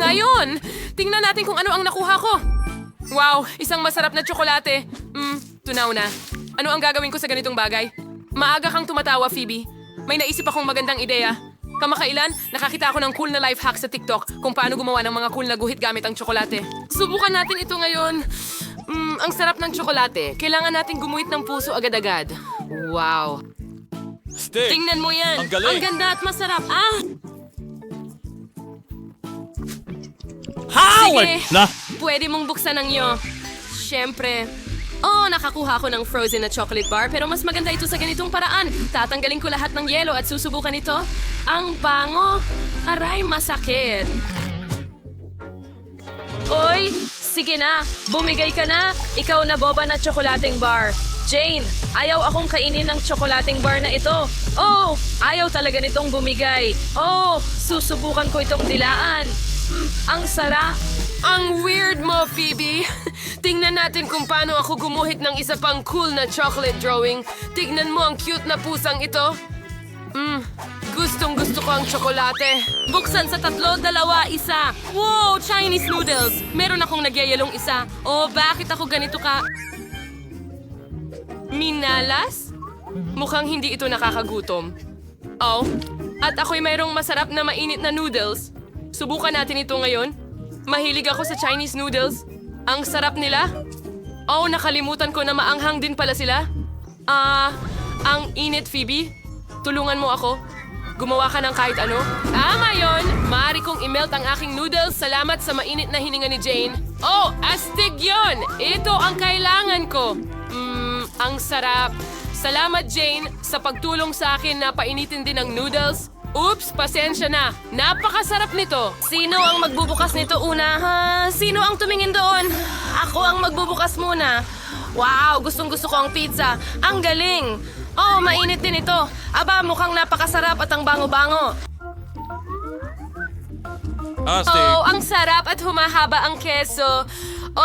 Ngayon, tingnan natin kung ano ang nakuha ko. Wow, isang masarap na tsokolate. Tunaw na. Ano ang gagawin ko sa ganitong bagay? Maaga kang tumatawa, Phoebe. May naisip akong magandang ideya. Kamakailan, nakakita ako ng cool na life hack sa TikTok kung paano gumawa ng mga cool na guhit gamit ang tsokolate. Subukan natin ito ngayon. Ang sarap ng tsokolate. Kailangan natin gumuhit ng puso agad-agad. Wow. Stick! Tingnan mo yan. Ang galing! Ang ganda at masarap. Howard! Sige, pwede mong buksan ang iyo. Siyempre. Nakakuha ko ng frozen na chocolate bar pero mas maganda ito sa ganitong paraan. Tatanggalin ko lahat ng yelo at susubukan ito. Ang bango. Aray, masakit. Oy, sige na. Bumigay ka na. Ikaw na boba na tsokolating bar. Jane, ayaw akong kainin ng tsokolating bar na ito. Ayaw talaga nitong bumigay. Susubukan ko itong dilaan. Ang sarap. Ang weird mo, Phoebe. Tingnan natin kung paano ako gumuhit ng isa pang cool na chocolate drawing. Tignan mo ang cute na pusang ito. Gustong gusto ko ang tsokolate. Buksan sa 3, 2, 1. Wow, Chinese noodles. Meron akong nagyayalong isa. Bakit ako ganito ka? Minalas? Mukhang hindi ito nakakagutom. At ako'y mayroong masarap na mainit na noodles. Subukan natin ito ngayon. Mahilig ako sa Chinese noodles. Ang sarap nila. Nakalimutan ko na maanghang din pala sila. Ang init, Phoebe. Tulungan mo ako. Gumawa ka ng kahit ano. Ngayon, maaari kong i-melt ang aking noodles. Salamat sa mainit na hininga ni Jane. Astig yun! Ito ang kailangan ko. Ang sarap. Salamat, Jane, sa pagtulong sa akin na painitin din ang noodles. Oops, pasensya na. Napakasarap nito. Sino ang magbubukas nito una? Sino ang tumingin doon? Ako ang magbubukas muna. Wow, gustong-gusto ko ang pizza. Ang galing. Mainit din ito. Aba, mukhang napakasarap at ang bango-bango. Stick! Ang sarap at humahaba ang keso.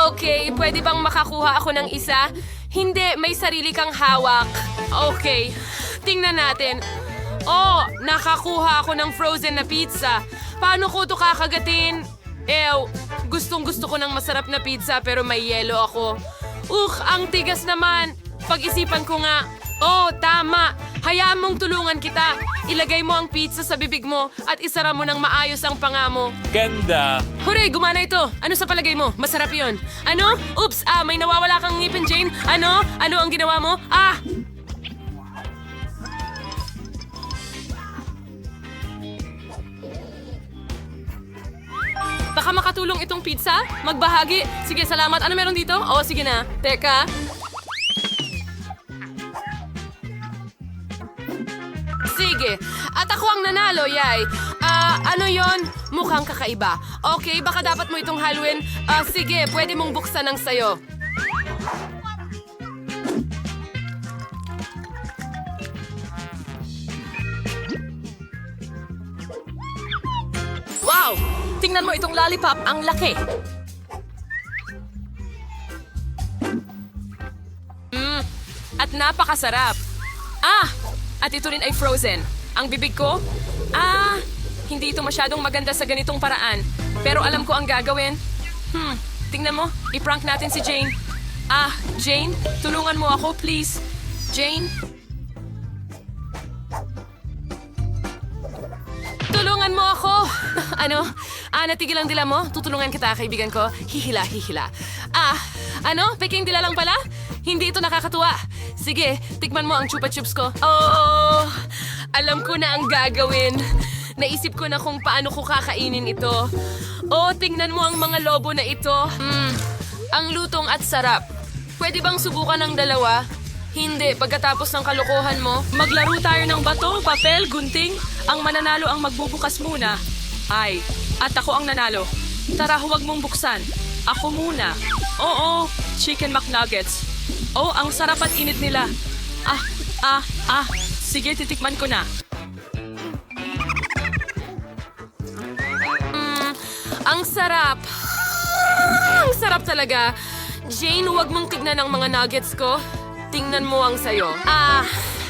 Okay, pwede bang makakuha ako ng isa? Hindi, may sarili kang hawak. Okay, tingnan natin. Nakakuha ako ng frozen na pizza. Paano ko ito kakagatin? Gustong-gusto ko ng masarap na pizza pero may yelo ako. Ang tigas naman. Pag-isipan ko nga. Tama. Hayaan mong tulungan kita. Ilagay mo ang pizza sa bibig mo at isara mo ng maayos ang panga mo. Ganda! Hooray, gumana ito. Ano sa palagay mo? Masarap yon. Ano? Oops, may nawawala kang ngipin, Jane. Ano? Ano ang ginawa mo? Baka makatulong itong pizza? Magbahagi. Sige, salamat. Ano meron dito? Sige na. Teka. Sige. At ako ang nanalo, yay. Ano yon? Mukhang kakaiba. Okay, baka dapat mo itong haluin. Sige, pwede mong buksan ng sayo. Wow! Tingnan mo itong lollipop, ang laki. At napakasarap. At ito rin ay frozen. Ang bibig ko? Hindi ito masyadong maganda sa ganitong paraan. Pero alam ko ang gagawin. Tingnan mo, i-prank natin si Jane. Jane, tulungan mo ako, please. Jane? Tulungan mo ako! Ano? Natigil ang dila mo? Tutulungan kita, kaibigan ko. Hihila, hihila. Peking dila lang pala? Hindi ito nakakatuwa. Sige, tikman mo ang chupa chups ko. Alam ko na ang gagawin. Naisip ko na kung paano ko kakainin ito. Tingnan mo ang mga lobo na ito. Ang lutong at sarap. Pwede bang subukan ng dalawa? Hindi, pagkatapos ng kalokohan mo, maglaro tayo ng bato, papel, gunting. Ang mananalo ang magbubukas muna. At ako ang nanalo. Tara, huwag mong buksan. Ako muna. Chicken McNuggets. Ang sarap at init nila. Sige, titikman ko na. Ang sarap. Ang sarap talaga. Jane, huwag mong tignan ang mga nuggets ko. Tingnan mo ang sayo.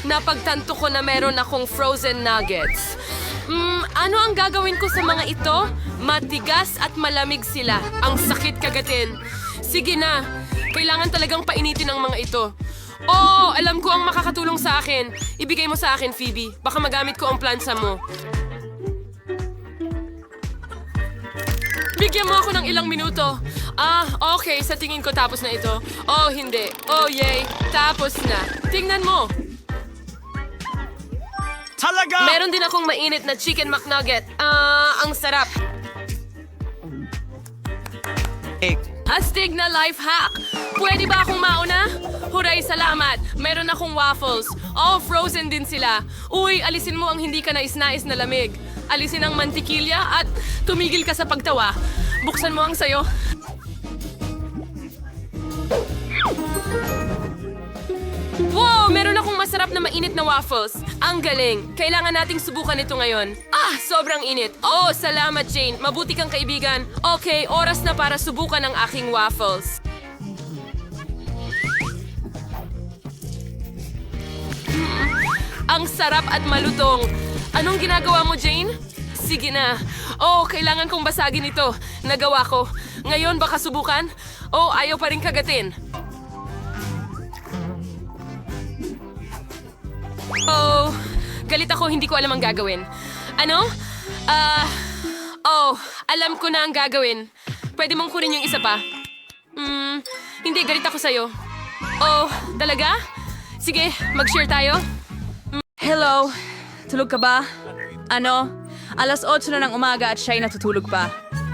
Napagtanto ko na meron akong frozen nuggets. Ano ang gagawin ko sa mga ito? Matigas at malamig sila. Ang sakit kagatin. Sige na. Kailangan talagang painitin ang mga ito. Oh, alam ko ang makakatulong sa akin. Ibigay mo sa akin, Phoebe. Baka magamit ko ang plansa mo. Bigyan mo ako ng ilang minuto. Okay. Sa tingin ko tapos na ito. Oh, hindi. Oh, yay. Tapos na. Tingnan mo. Talaga! Meron din akong mainit na chicken McNugget. Ang sarap. Astig na life hack. Pwede ba akong mauna? Huray, salamat. Meron akong waffles. Oh, frozen din sila. Uy, alisin mo ang hindi ka nais-nais na lamig. Alisin ang mantikilya at tumigil ka sa pagtawa. Buksan mo ang sayo. Wow! Meron akong masarap na mainit na waffles. Ang galing. Kailangan nating subukan ito ngayon. Sobrang init. Oh, salamat, Jane. Mabuti kang kaibigan. Okay, oras na para subukan ang aking waffles. Ang sarap at malutong. Anong ginagawa mo, Jane? Sige na. Oh, kailangan kong basagin ito. Nagawa ko. Ngayon, baka subukan? Oh, ayaw pa rin kagatin. Oh, galit ako, hindi ko alam ang gagawin. Ano? Alam ko na ang gagawin. Pwede mong kunin yung isa pa. Hindi, galit ako sa'yo. Oh, talaga? Sige, mag-share tayo. Hello, tulog ka ba? Ano? Alas 8 na ng umaga at siya'y natutulog pa.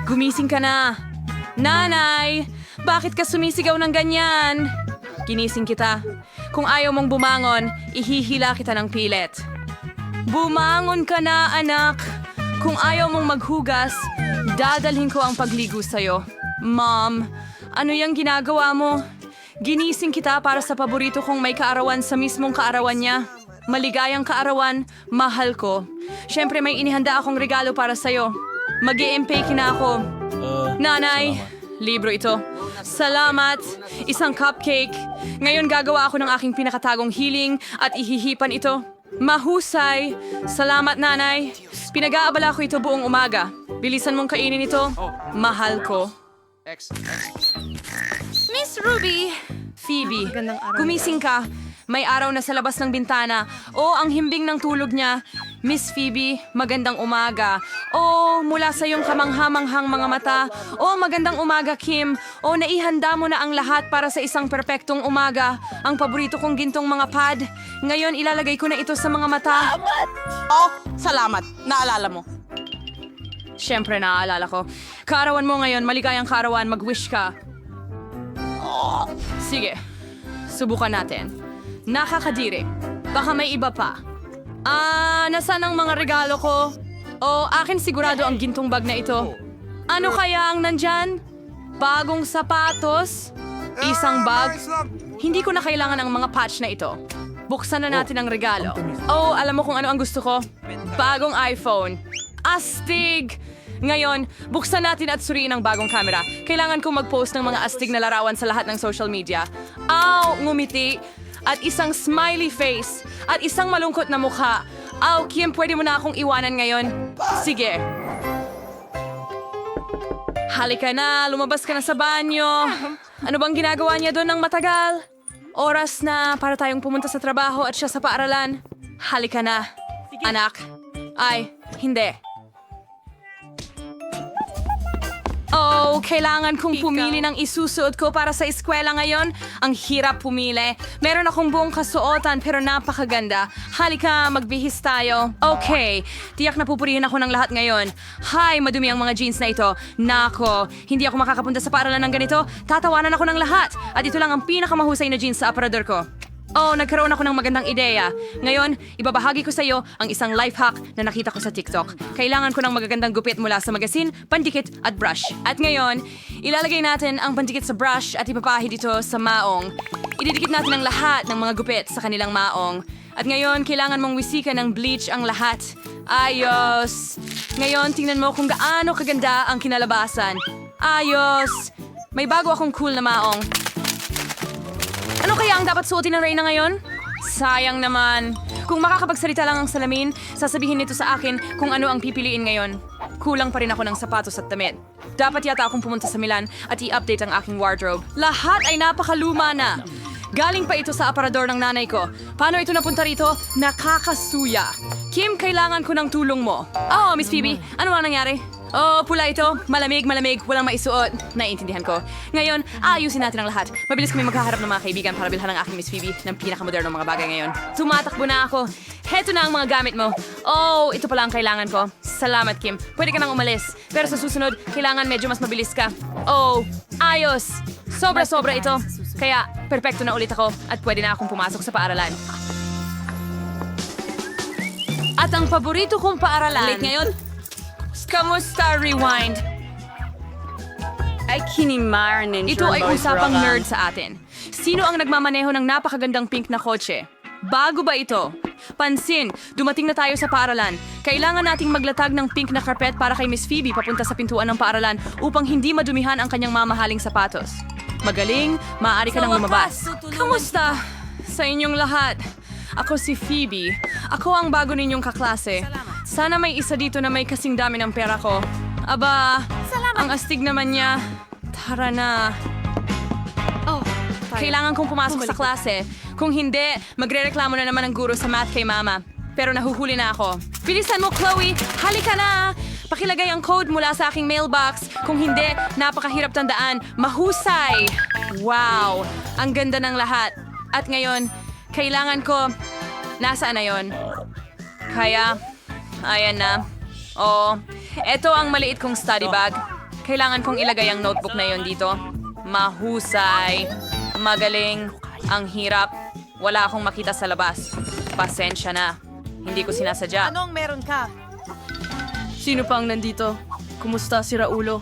Gumising ka na. Nanay, bakit ka sumisigaw ng ganyan? Ginising kita. Kung ayaw mong bumangon, ihihila kita ng pilit. Bumangon ka na, anak. Kung ayaw mong maghugas, dadalhin ko ang pagligo sa'yo. Mom, ano yung ginagawa mo? Ginising kita para sa paborito kong may kaarawan sa mismong kaarawan niya. Maligayang kaarawan, mahal ko. Siyempre may inihanda akong regalo para sa'yo. Mag-i-empake na ako. Nanay, libro ito. Salamat, isang cupcake. Ngayon gagawa ako ng aking pinakatagong hiling at ihihipan ito. Mahusay. Salamat, nanay. Pinag-aabala ko ito buong umaga. Bilisan mong kainin ito. Mahal ko. Miss Ruby! Phoebe, gumising ka. May araw na sa labas ng bintana. O, ang himbing ng tulog niya. Miss Phoebe, magandang umaga. O, mula sa iyong kamanghamanghang mga mata. O, magandang umaga, Kim. O, naihanda mo na ang lahat para sa isang perpektong umaga. Ang paborito kong gintong mga pad. Ngayon, ilalagay ko na ito sa mga mata. Oh, salamat. Naalala mo. Siyempre, naaalala ko. Kaarawan mo ngayon, maligayang kaarawan, mag-wish ka. Sige, subukan natin. Nakakadiri. Baka may iba pa. Nasaan ang mga regalo ko? O, akin sigurado ang gintong bag na ito. Ano kaya ang nandyan? Bagong sapatos? Isang bag? Hindi ko na kailangan ang mga patch na ito. Buksan na natin ang regalo. Oh, alam mo kung ano ang gusto ko? Bagong iPhone. Astig! Ngayon, buksan natin at suriin ang bagong camera. Kailangan kong mag-post ng mga astig na larawan sa lahat ng social media. Ngumiti. At isang smiley face. At isang malungkot na mukha. Kim, pwede mo na akong iwanan ngayon? Sige. Halika na, lumabas ka na sa banyo. Ano bang ginagawa niya doon ng matagal? Oras na para tayong pumunta sa trabaho at siya sa paaralan. Halika na, anak. Ay, hindi. Oh, kailangan kong pumili ng isusuot ko para sa eskwela ngayon. Ang hirap pumili. Meron akong buong kasuotan pero napakaganda. Halika, magbihis tayo. Okay, tiyak na pupurihin ako ng lahat ngayon. Hi, madumi ang mga jeans na ito. Nako, hindi ako makakapunta sa paaralan ng ganito. Tatawanan ako ng lahat. At ito lang ang pinakamahusay na jeans sa aparador ko. Oh, nagkaroon ako ng magandang ideya. Ngayon, ibabahagi ko sa iyo ang isang life hack na nakita ko sa TikTok. Kailangan ko ng magagandang gupit mula sa magasin, pandikit at brush. At ngayon, ilalagay natin ang pandikit sa brush at ipapahid ito sa maong. Ididikit natin ang lahat ng mga gupit sa kanilang maong. At ngayon, kailangan mong wisikan ng bleach ang lahat. Ayos! Ngayon, tingnan mo kung gaano kaganda ang kinalabasan. Ayos! May bago akong cool na maong. Ano kaya ang dapat suotin ng Reyna ngayon? Sayang naman. Kung makakapagsalita lang ang salamin, sasabihin nito sa akin kung ano ang pipiliin ngayon. Kulang pa rin ako ng sapatos at damit. Dapat yata akong pumunta sa Milan at i-update ang aking wardrobe. Lahat ay napakaluma na. Galing pa ito sa aparador ng nanay ko. Paano ito napunta rito? Nakakasuya. Kim, kailangan ko ng tulong mo. Oh, Miss Phoebe, ano ang nangyari? Oh, pula ito. Malamig, walang maisuot. Naiintindihan ko. Ngayon, aayusin natin ang lahat. Mabilis kami magkaharap ng mga kaibigan para bilhan ng aking Miss Phoebe ng pinakamodernong mga bagay ngayon. Tumatakbo na ako. Heto na ang mga gamit mo. Oh, ito pala ang kailangan ko. Salamat, Kim. Pwede ka nang umalis. Pero sa susunod, kailangan medyo mas mabilis ka. Oh, ayos. Sobra-sobra ito. Kaya, perpekto na ulit ako at pwede na akong pumasok sa paaralan. At ang paborito kong paaralan... Late ngayon? Kamusta, Rewind? Ay, kinimar ninyo. Ito ay usapang nerd sa atin. Sino ang nagmamaneho ng napakagandang pink na kotse? Bago ba ito? Pansin, dumating na tayo sa paaralan. Kailangan nating maglatag ng pink na carpet para kay Miss Phoebe papunta sa pintuan ng paaralan upang hindi madumihan ang kanyang mamahaling sapatos. Magaling, maaari ka nang lumabas. Kamusta? Sa inyong lahat. Ako si Phoebe. Ako ang bago ninyong kaklase. Sana may isa dito na may kasing dami ng pera ko. Aba, ang astig naman niya. Tara na. Oh, kailangan kong pumasok sa klase. Kung hindi, magrereklamo na naman ang guro sa math kay mama. Pero nahuhuli na ako. Bilisan mo, Chloe! Halika na! Pakilagay ang code mula sa aking mailbox. Kung hindi, napakahirap tandaan. Mahusay! Wow! Ang ganda ng lahat. At ngayon, kailangan ko... Nasaan na yon? Kaya... Ayan na. Oo. Ito ang maliit kong study bag. Kailangan kong ilagay ang notebook na yon dito. Mahusay. Magaling. Ang hirap. Wala akong makita sa labas. Pasensya na. Hindi ko sinasadya. Anong meron ka? Sino pang nandito? Kumusta si Raulo?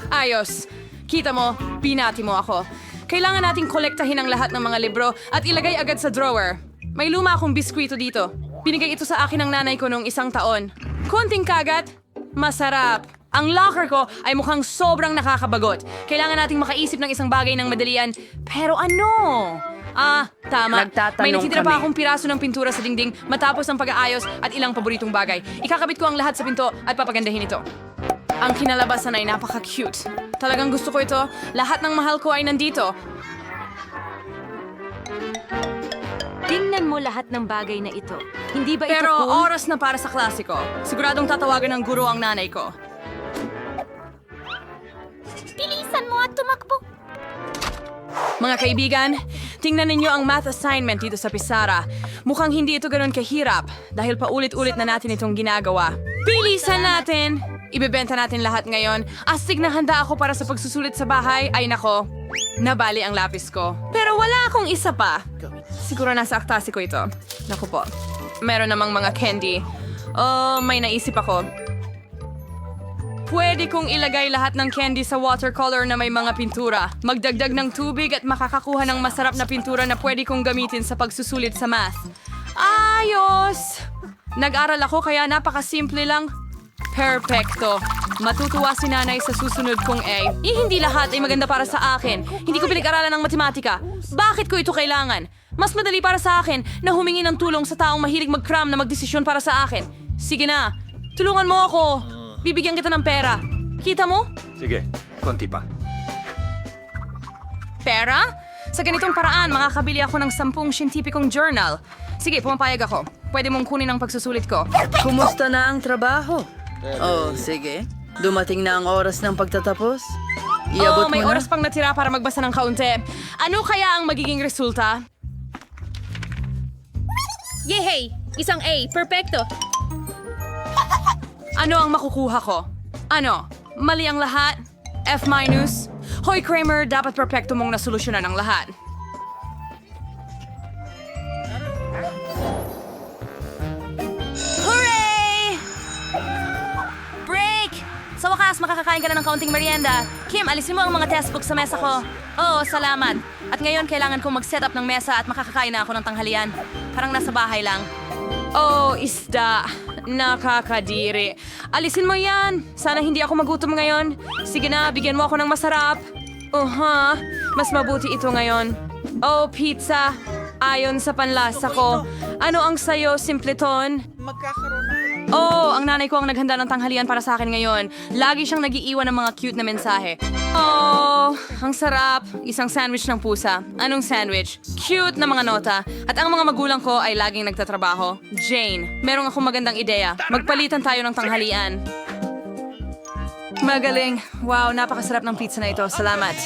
Ayos. Kita mo, binati mo ako. Kailangan nating kolektahin ang lahat ng mga libro at ilagay agad sa drawer. May luma akong biskwito dito. Binigay ito sa akin ng nanay ko noong 1 taon. Konting kagat, masarap. Ang locker ko ay mukhang sobrang nakakabagot. Kailangan nating makaisip ng isang bagay ng madalian. Pero ano? Tama. Nagtatanong May natitira pa kami. akong piraso ng pintura sa dingding matapos ang pag-aayos at ilang paboritong bagay. Ikakabit ko ang lahat sa pinto at papagandahin ito. Ang kinalabasan ay napaka-cute. Talagang gusto ko ito. Lahat ng mahal ko ay nandito. Tingnan mo lahat ng bagay na ito. Hindi ba ito Pero cool? oras na para sa klasiko. Siguradong tatawagan ng guro ang nanay ko. Bilisan mo at tumakbo. Mga kaibigan, tingnan ninyo ang math assignment dito sa Pisara. Mukhang hindi ito ganoon kahirap dahil paulit-ulit na natin itong ginagawa. Bilisan natin! Ibebenta natin lahat ngayon. Astig na handa ako para sa pagsusulit sa bahay. Ay nako, nabali ang lapis ko. Pero wala akong isa pa. Siguro nasa aktasi ko ito. Naku po. Meron namang mga candy. Oh, may naisip ako. Pwede kong ilagay lahat ng candy sa watercolor na may mga pintura. Magdagdag ng tubig at makakakuha ng masarap na pintura na pwede kong gamitin sa pagsusulit sa math. Ayos! Nag-aral ako kaya napakasimple lang. Perfecto. Matutuwa si nanay sa susunod kong A. Hindi lahat ay maganda para sa akin. Hindi ko pinag-aralan ng matematika. Bakit ko ito kailangan? Mas madali para sa akin na humingi ng tulong sa taong mahilig mag-cram na magdesisyon para sa akin. Sige na, tulungan mo ako. Bibigyan kita ng pera. Kita mo? Sige, konti pa. Pera? Sa ganitong paraan, makakabili ako ng 10 siyentipikong journal. Sige, pumapayag ako. Pwede mong kunin ang pagsusulit ko. Kumusta na ang trabaho? Oh, sige. Dumating na ang oras ng pagtatapos? Iabot May mo na? oras pang natira para magbasa ng kaunti. Ano kaya ang magiging resulta? Yehey! Isang A. Perfecto. Ano ang makukuha ko? Ano? Mali ang lahat? F-? Hoy Kramer, dapat perpekto mong nasolusyonan ang lahat. Hooray! Break! Sa wakas, makakakain ka na ng kaunting merienda. Kim, alisin mo ang mga textbook sa mesa ko. Oo, salamat. At ngayon, kailangan kong mag-set up ng mesa at makakakain na ako ng tanghalian. Parang nasa bahay lang. Oh, isda. Nakakadiri. Alisin mo yan. Sana hindi ako magutom ngayon. Sige na, bigyan mo ako ng masarap. Mas mabuti ito ngayon. Oh, pizza. Ayon sa panlasa ko, ano ang sayo, Simpleton? Oh, ang nanay ko ang naghanda ng tanghalian para sa akin ngayon. Lagi siyang nagiiwan ng mga cute na mensahe. Oh, ang sarap. Isang sandwich ng pusa. Anong sandwich? Cute na mga nota. At ang mga magulang ko ay laging nagtatrabaho. Jane, merong akong magandang ideya. Magpalitan tayo ng tanghalian. Magaling. Wow, napakasarap ng pizza na ito. Salamat.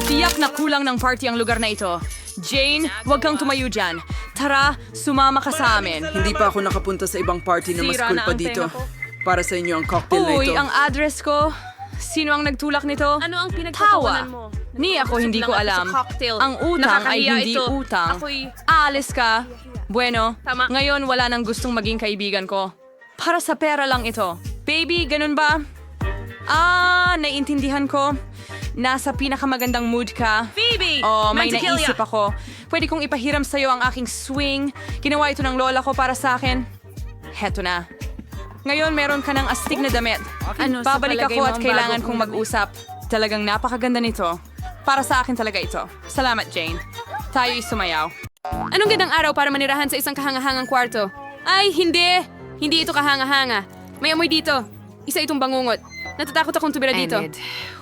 Tiyak na kulang ng party ang lugar na ito. Jane, huwag kang tumayo dyan. Tara, sumama ka sa amin. Hindi pa ako nakapunta sa ibang party na mas Sira cool na pa ang dito. tenga ko. Para sa inyo ang cocktail na Uy, ito. ang address ko. Sino ang nagtulak nito? Ano ang Tawa. pinagtatawanan mo? Ni ako hindi ko Lang ako alam. sa cocktail. Ang utang ay Nakakahiya hindi ito. utang. Ako'y- Aalis ka. Bueno, Tama. ngayon wala nang gustong maging kaibigan ko. Para sa pera lang ito. Baby, ganun ba? Naiintindihan ko. Nasa pinakamagandang mood ka. Phoebe! Oh, may Mantequilla! naisip ako. Pwede kong ipahiram sa'yo ang aking swing. Ginawa ito ng lola ko para sa akin. Heto na. Ngayon meron ka ng astig na damit. Ano sa Babalik palagay ako mo at ang kailangan bago kong kong mag-usap. Talagang napakaganda nito. Para sa akin talaga ito. Salamat, Jane. Tayo'y sumayaw. Anong gandang araw para manirahan sa isang kahangahangang kwarto? Ay, hindi! Hindi ito kahanga-hanga. May amoy dito. Isa itong bangungot. Natatakot akong tumira dito.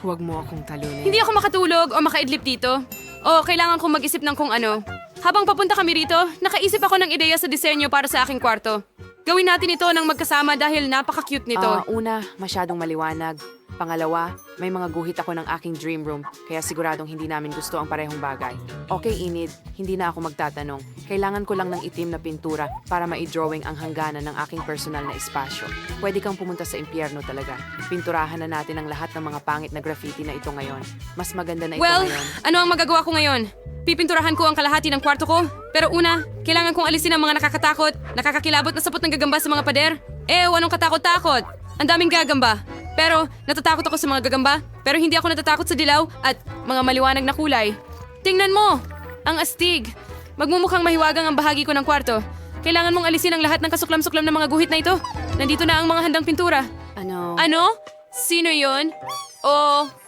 Huwag mo akong talunin. Hindi ako makatulog o makaidlip dito. O kailangan kong mag-isip ng kung ano. Habang papunta kami rito, nakaisip ako ng ideya sa disenyo para sa aking kwarto. Gawin natin ito ng magkasama dahil napaka-cute nito. Una, masyadong maliwanag. Pangalawa, may mga guhit ako ng aking dream room, kaya siguradong hindi namin gusto ang parehong bagay. Okay, Enid, hindi na ako magtatanong. Kailangan ko lang ng itim na pintura para ma-drawing ang hangganan ng aking personal na espasyo. Pwede kang pumunta sa impyerno talaga. Pinturahan na natin ang lahat ng mga pangit na graffiti na ito ngayon. Mas maganda na ito Well, ngayon. ano ang magagawa ko ngayon? Pipinturahan ko ang kalahati ng kwarto ko. Pero una, kailangan kong alisin ang mga nakakatakot, nakakakilabot na sapot ng gagamba sa mga pader. Anong katakot-takot? Ang daming gagamba. Pero natatakot ako sa mga gagamba. Pero hindi ako natatakot sa dilaw at mga maliwanag na kulay. Tingnan mo! Ang astig. Magmumukhang mahiwagang ang bahagi ko ng kwarto. Kailangan mong alisin ang lahat ng kasuklam-suklam na mga guhit na ito. Nandito na ang mga handang pintura. Ano? Sino yon?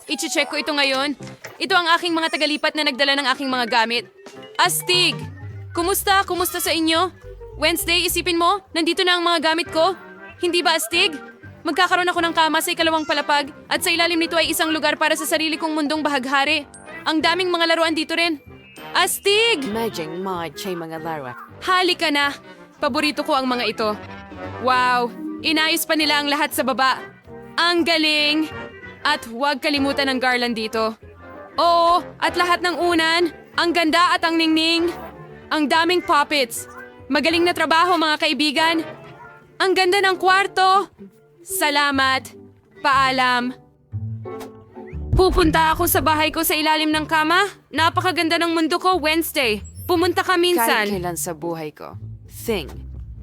I-check ko ito ngayon. Ito ang aking mga tagalipat na nagdala ng aking mga gamit. Astig! Kumusta? Kumusta sa inyo? Wednesday, isipin mo, nandito na ang mga gamit ko. Hindi ba astig? Magkakaroon ako ng kama sa ikalawang palapag at sa ilalim nito ay isang lugar para sa sarili kong mundong bahaghari. Ang daming mga laruan dito rin. Astig! Imagine mga laro. Halika na! Paborito ko ang mga ito. Wow! Inayos pa nila ang lahat sa baba. Ang galing! At huwag kalimutan ang garland dito. Oo, at lahat ng unan. Ang ganda at ang ningning. Ang daming puppets. Magaling na trabaho, mga kaibigan. Ang ganda ng kwarto. Salamat. Paalam. Pupunta ako sa bahay ko sa ilalim ng kama. Napakaganda ng mundo ko, Wednesday. Pumunta ka Kahit minsan. kailan sa buhay ko. Thing,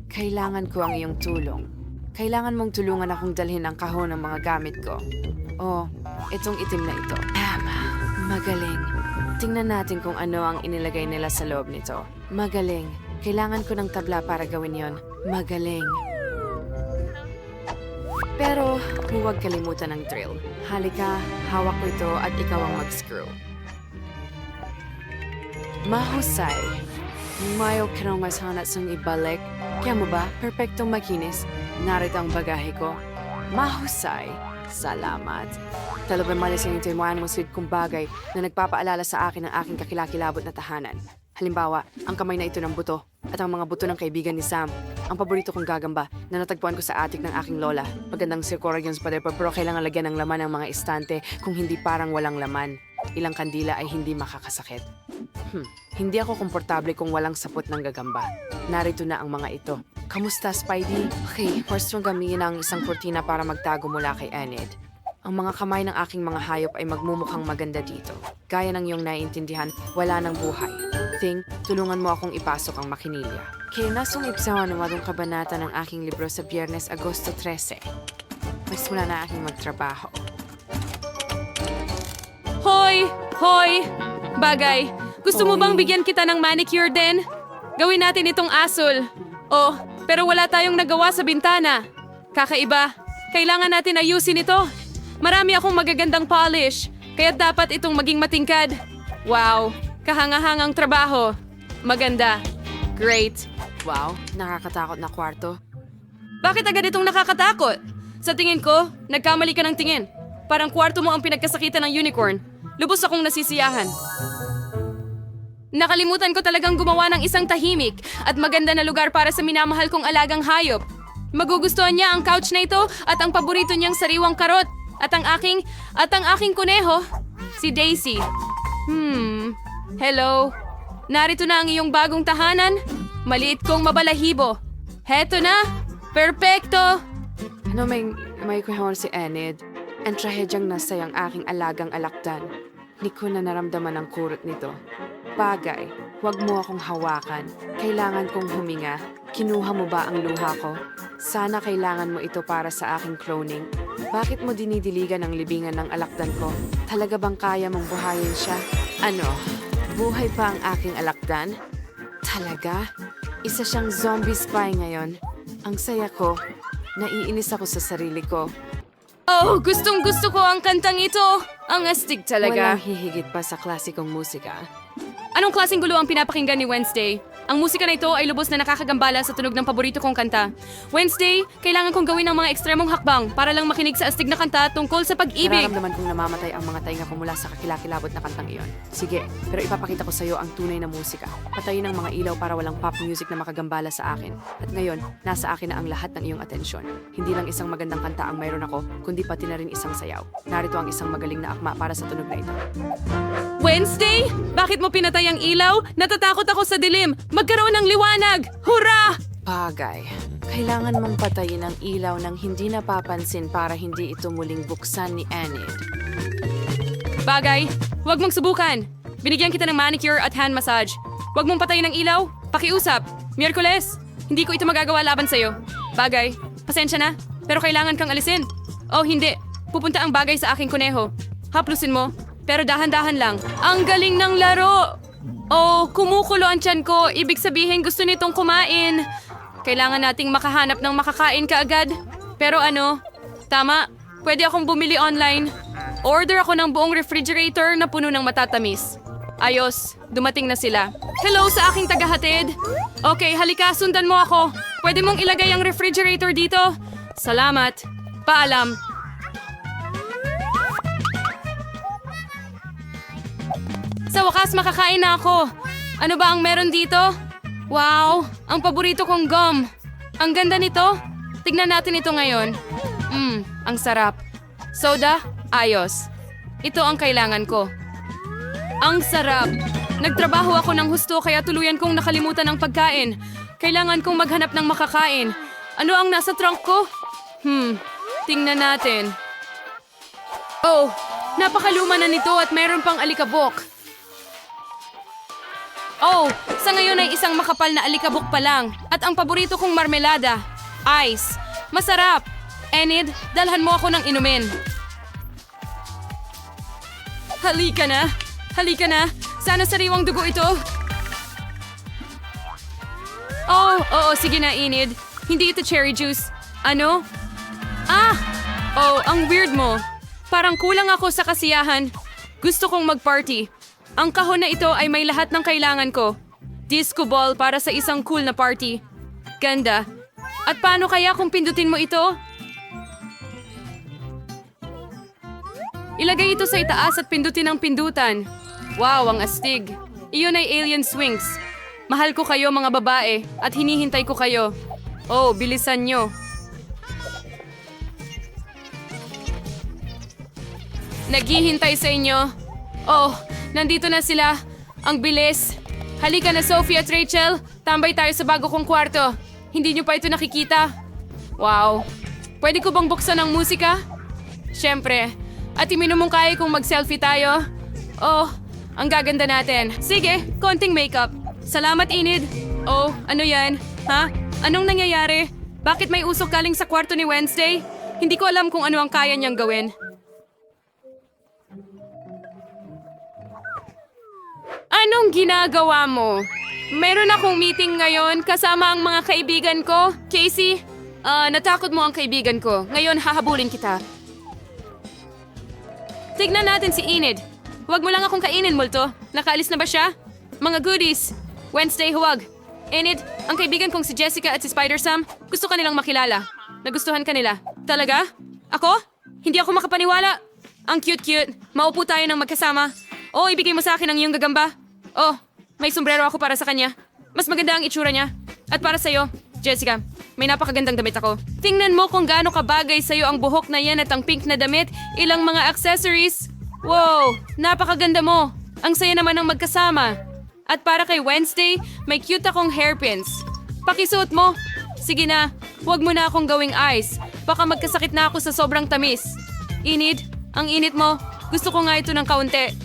kailangan ko ang iyong tulong. Kailangan mong tulungan akong dalhin ang kahon ng mga gamit ko. Itong itim na ito. Magaling. Tingnan natin kung ano ang inilagay nila sa loob nito. Magaling. Kailangan ko ng tabla para gawin yon. Magaling. Pero huwag kalimutan ng drill. Halika, hawak ko ito at ikaw ang mag-screw. Mahusay. Mayo ka nang mas hanat sang ibalik. Kaya mo ba, perpektong makinis. Narito ang bagahe ko. Mahusay. Salamat. Talagang malis ang intimuan mo sweet kong bagay na nagpapaalala sa akin ng aking kakilakilabot na tahanan. Halimbawa, ang kamay na ito ng buto at ang mga buto ng kaibigan ni Sam. Ang paborito kong gagamba na natagpuan ko sa attic ng aking lola. Magandang circorians pa pero kailangan lagyan ng laman ng mga estante kung hindi parang walang laman. Ilang kandila ay hindi makakasakit. Hindi ako komportable kung walang sapot ng gagamba. Narito na ang mga ito. Kamusta, Spidey? Okay, first mong gamitin ang isang kurtina para magtago mula kay Enid. Ang mga kamay ng aking mga hayop ay magmumukhang maganda dito. Gaya ng iyong naiintindihan, wala ng buhay. Thing, tulungan mo akong ipasok ang makinilya. Kaya nasungip sa namadong kabanata ng aking libro sa Biyernes, Agosto 13. Magsimula na aking magtrabaho. Hoy! Hoy! Bagay, gusto mo bang bigyan kita ng manicure din? Gawin natin itong asul. Pero wala tayong nagawa sa bintana. Kakaiba. Kailangan natin ayusin ito. Marami akong magagandang polish, kaya dapat itong maging matingkad. Wow, Kahangahangang trabaho. Maganda. Great. Wow, nakakatakot na kwarto. Bakit agad itong nakakatakot? Sa tingin ko, nagkamali ka ng tingin. Parang kwarto mo ang pinagkasakitan ng unicorn. Lubos akong nasisiyahan. Nakalimutan ko talagang gumawa ng isang tahimik at maganda na lugar para sa minamahal kong alagang hayop. Magugustuhan niya ang couch na ito at ang paborito niyang sariwang karot. At ang aking kuneho, si Daisy. Hello. Narito na ang iyong bagong tahanan. Maliit kong mabalahibo. Heto na. Perpekto. Ano may kuhon si Enid? Ang trahedyang nasa ang aking alagang alakdan. Di ko na naramdaman ang kurot nito. Bagay, huwag mo akong hawakan. Kailangan kong huminga. Kinuha mo ba ang luha ko? Sana kailangan mo ito para sa aking cloning. Bakit mo dinidiligan ang libingan ng alakdan ko? Talaga bang kaya mong buhayin siya? Ano? Buhay pa ang aking alakdan? Talaga? Isa siyang zombie spy ngayon. Ang saya ko. Naiinis ako sa sarili ko. Oh, gustong-gusto ko ang kantang ito. Ang astig talaga. Walang hihigit pa sa klasikong musika. Anong klaseng gulo ang pinapakinggan ni Wednesday? Ang musika na ito ay lubos na nakakagambala sa tunog ng paborito kong kanta. Wednesday, kailangan kong gawin ang mga ekstremong hakbang para lang makinig sa astig na kanta tungkol sa pag-ibig. Nararamdaman kong namamatay ang mga tainga ko mula sa kakilakilabot na kantang iyon. Sige, pero ipapakita ko sa iyo ang tunay na musika. Patayin ang mga ilaw para walang pop music na makagambala sa akin. At ngayon, nasa akin na ang lahat ng iyong atensyon. Hindi lang isang magandang kanta ang mayroon ako, kundi pati na rin isang sayaw. Narito ang isang magaling na akma para sa tunog na ito. Wednesday? Bakit mo pinatay ang ilaw? Natatakot ako sa dilim. Magkaroon ng liwanag! Hurra! Bagay. Kailangan mong patayin ang ilaw ng hindi napapansin para hindi ito muling buksan ni Enid. Bagay, huwag mong subukan. Binigyan kita ng manicure at hand massage. Huwag mong patayin ang ilaw. Pakiusap. Miyerkules, hindi ko ito magagawa laban sa'yo. Bagay, pasensya na, pero kailangan kang alisin. Oh, hindi. Pupunta ang bagay sa aking kuneho. Haplusin mo, pero dahan-dahan lang. Ang galing ng laro! Oh, kumukulo ang tiyan ko. Ibig sabihin gusto nitong kumain. Kailangan nating makahanap ng makakain kaagad. Pero ano, tama, pwede akong bumili online. Order ako ng buong refrigerator na puno ng matatamis. Ayos, dumating na sila. Hello sa aking tagahatid. Okay, halika, sundan mo ako. Pwede mong ilagay ang refrigerator dito? Salamat. Paalam. Sa wakas, makakain na ako. Ano ba ang meron dito? Wow, ang paborito kong gum. Ang ganda nito. Tignan natin ito ngayon. Ang sarap. Soda? Ayos. Ito ang kailangan ko. Ang sarap. Nagtrabaho ako ng husto kaya tuluyan kong nakalimutan ang pagkain. Kailangan kong maghanap ng makakain. Ano ang nasa trunk ko? Tingnan natin. Oh, napakaluma na nito at mayroon pang alikabok. Oh, sa ngayon ay isang makapal na alikabok pa lang. At ang paborito kong marmelada, ice. Masarap. Enid, dalhan mo ako ng inumin. Halika na. Halika na. Sana sariwang dugo ito. Oh, oo, sige na, Enid. Hindi ito cherry juice. Ano? Oh, ang weird mo. Parang kulang ako sa kasiyahan. Gusto kong mag-party. Ang kahon na ito ay may lahat ng kailangan ko. Disco ball para sa isang cool na party. Ganda. At paano kaya kung pindutin mo ito? Ilagay ito sa itaas at pindutin ang pindutan. Wow, ang astig. Iyon ay alien swings. Mahal ko kayo mga babae at hinihintay ko kayo. Oh, bilisan nyo. Naghihintay sa inyo. Oh, nandito na sila. Ang bilis. Halika na, Sophie at Rachel. Tambay tayo sa bago kong kwarto. Hindi nyo pa ito nakikita. Wow. Pwede ko bang buksan ang musika? Siyempre. At iminumungkay kung mag-selfie tayo. Oh, ang gaganda natin. Sige, konting makeup. Salamat, Enid. Oh, ano yan? Ha? Anong nangyayari? Bakit may usok galing sa kwarto ni Wednesday? Hindi ko alam kung ano ang kaya niyang gawin. Anong ginagawa mo? Meron akong meeting ngayon kasama ang mga kaibigan ko. Casey, natakot mo ang kaibigan ko. Ngayon hahabulin kita. Tignan natin si Enid. Huwag mo lang akong kainin, multo. Nakaalis na ba siya? Mga goodies. Wednesday, huwag. Enid, ang kaibigan kong si Jessica at si Spider-Sam, gusto ka nilang makilala. Nagustuhan ka nila. Talaga? Ako? Hindi ako makapaniwala. Ang cute-cute. Maupo tayo ng magkasama. Oh, ibigay mo sa akin ang iyong gagamba. Oh, may sombrero ako para sa kanya. Mas maganda ang itsura niya. At para sa'yo, Jessica, may napakagandang damit ako. Tingnan mo kung gaano kabagay sa'yo ang buhok na yan at ang pink na damit, ilang mga accessories. Wow, napakaganda mo. Ang saya naman ng magkasama. At para kay Wednesday, may cute akong hairpins. Pakisuot mo. Sige na, huwag mo na akong gawing ice. Baka magkasakit na ako sa sobrang tamis. Enid, ang init mo. Gusto ko nga ito ng kaunti.